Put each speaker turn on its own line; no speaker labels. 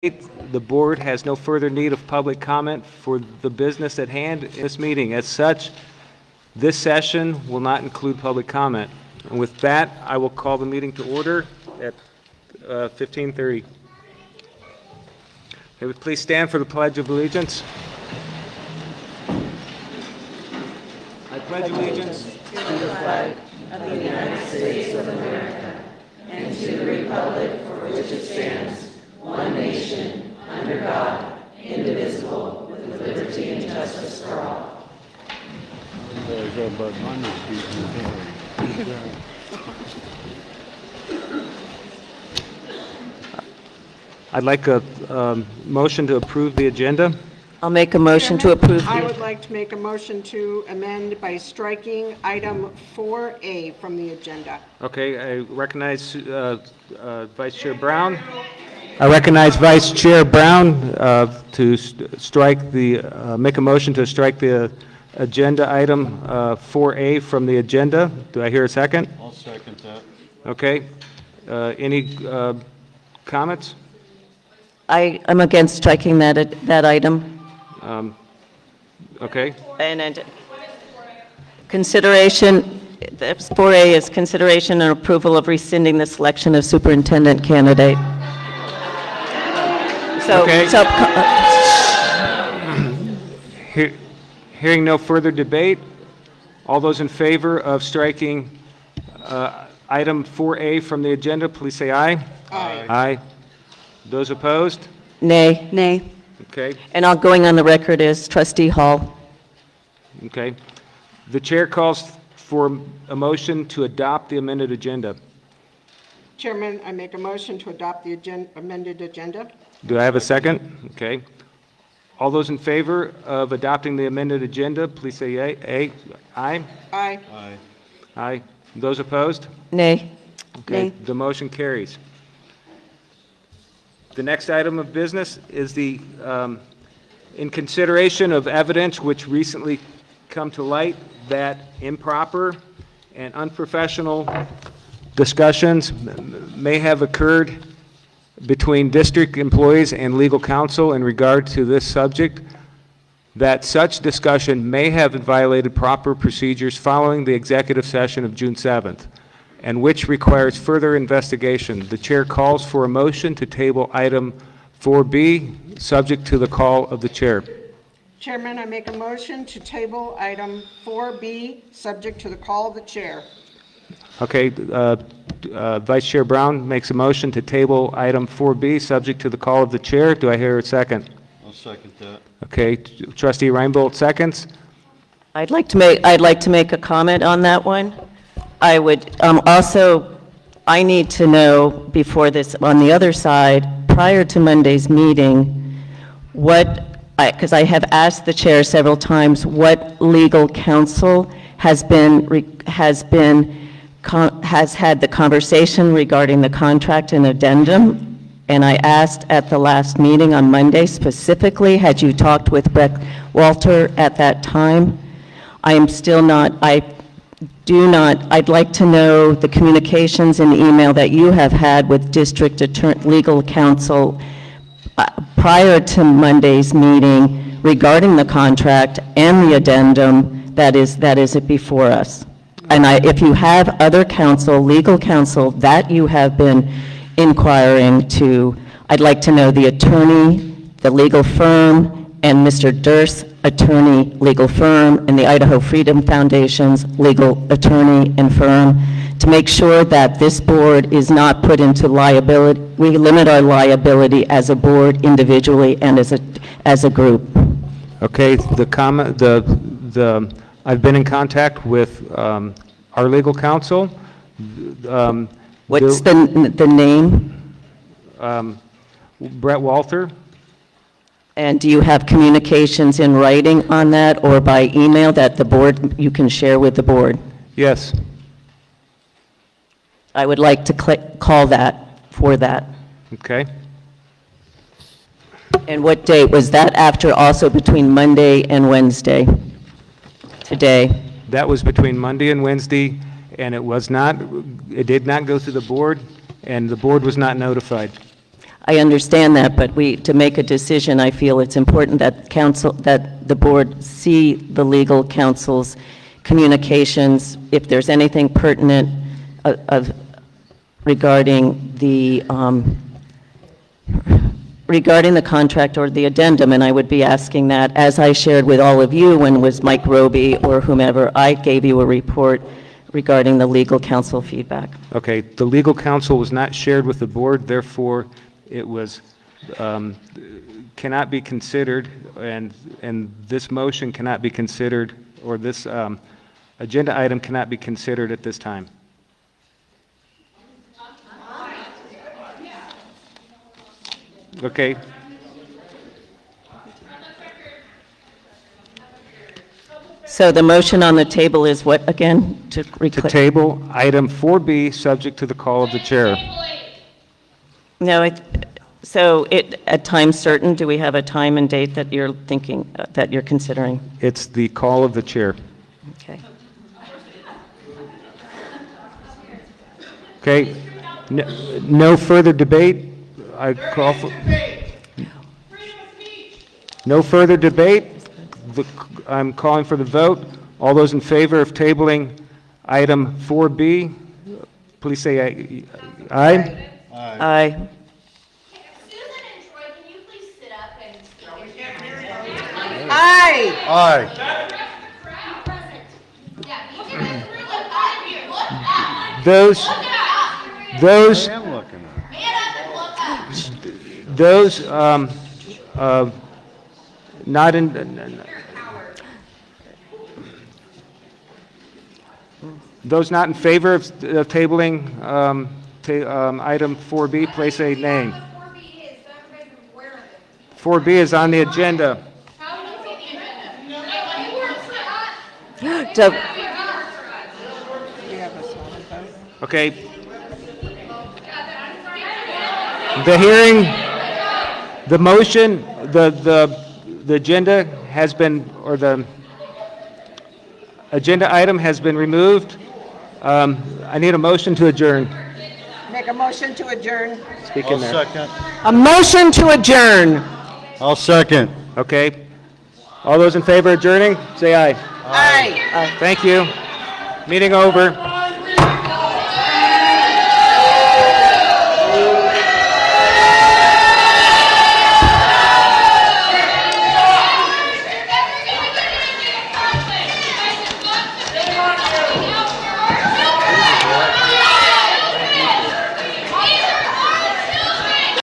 The board has no further need of public comment for the business at hand in this meeting. As such, this session will not include public comment. And with that, I will call the meeting to order at 15:30. Please stand for the Pledge of Allegiance. I pledge allegiance
to the flag of the United States of America and to the republic for which it stands, one nation, under God, indivisible, with liberty and justice for all.
I'd like a motion to approve the agenda.
I'll make a motion to approve.
I would like to make a motion to amend by striking item 4A from the agenda.
Okay, I recognize Vice Chair Brown. I recognize Vice Chair Brown to strike the, make a motion to strike the agenda item 4A from the agenda. Do I hear a second?
I'll second that.
Okay. Any comments?
I'm against striking that item.
Okay.
And consideration, 4A is consideration and approval of rescinding the selection of superintendent candidate.
Okay. Hearing no further debate, all those in favor of striking item 4A from the agenda, please say aye.
Aye.
Aye. Those opposed?
Nay. Nay.
Okay.
And going on the record is Trustee Hall.
Okay. The chair calls for a motion to adopt the amended agenda.
Chairman, I make a motion to adopt the amended agenda.
Do I have a second? Okay. All those in favor of adopting the amended agenda, please say yea. Aye.
Aye.
Aye.
Aye. Those opposed?
Nay.
Okay.
Nay.
The motion carries. The next item of business is the, in consideration of evidence which recently come to light that improper and unprofessional discussions may have occurred between district employees and legal counsel in regard to this subject, that such discussion may have violated proper procedures following the executive session of June 7th, and which requires further investigation. The chair calls for a motion to table item 4B, subject to the call of the chair.
Chairman, I make a motion to table item 4B, subject to the call of the chair.
Okay, Vice Chair Brown makes a motion to table item 4B, subject to the call of the chair. Do I hear a second?
I'll second that.
Okay, Trustee Reinbold seconds.
I'd like to make a comment on that one. I would also, I need to know before this, on the other side, prior to Monday's meeting, because I have asked the chair several times, what legal counsel has had the conversation regarding the contract and addendum. And I asked at the last meeting on Monday specifically, had you talked with Brett Walter at that time? I am still not, I'd like to know the communications and email that you have had with district legal counsel prior to Monday's meeting regarding the contract and the addendum that is before us. And if you have other counsel, legal counsel that you have been inquiring to, I'd like to know the attorney, the legal firm, and Mr. Durst's attorney, legal firm, and the Idaho Freedom Foundation's legal attorney and firm, to make sure that this board is not put into liability. We limit our liability as a board individually and as a group.
Okay, I've been in contact with our legal counsel.
What's the name?
Brett Walter.
And do you have communications in writing on that or by email that the board, you can share with the board?
Yes.
I would like to call that for that.
Okay.
And what date? Was that after also between Monday and Wednesday? Today?
That was between Monday and Wednesday, and it did not go through the board, and the board was not notified.
I understand that, but to make a decision, I feel it's important that that the board see the legal counsel's communications, if there's anything pertinent regarding the contract or the addendum, and I would be asking that, as I shared with all of you when it was Mike Roby or whomever, I gave you a report regarding the legal counsel feedback.
Okay, the legal counsel was not shared with the board, therefore, it was, cannot be considered, and this motion cannot be considered, or this agenda item cannot be considered at this time. Okay.
So the motion on the table is what again? To
To table item 4B, subject to the call of the chair.
No, so at time certain, do we have a time and date that you're thinking, that you're considering?
It's the call of the chair.
Okay.
Okay, no further debate. I call for... No further debate. I'm calling for the vote. All those in favor of tabling item 4B, please say aye.
Aye.
Susan and Troy, can you please sit up and speak?
Aye.
Aye.
Yeah, you can just really look up here. Look up.
Those,
Look up.
those,
I am looking at it.
Man up and look up.
those, not in, those not in favor of tabling item 4B, please say nay.
What 4B is, so everybody's aware of it.
4B is on the agenda.
How do you see the agenda? It works for us.
So-
We have a solid vote.
Okay. The hearing, the motion, the agenda has been, or the agenda item has been removed. I need a motion to adjourn.
Make a motion to adjourn.
Speak
I'll
in there.
second.
A motion to adjourn.
I'll second.
Okay. All those in favor of adjourning, say aye.
Aye.
Thank you. Meeting over.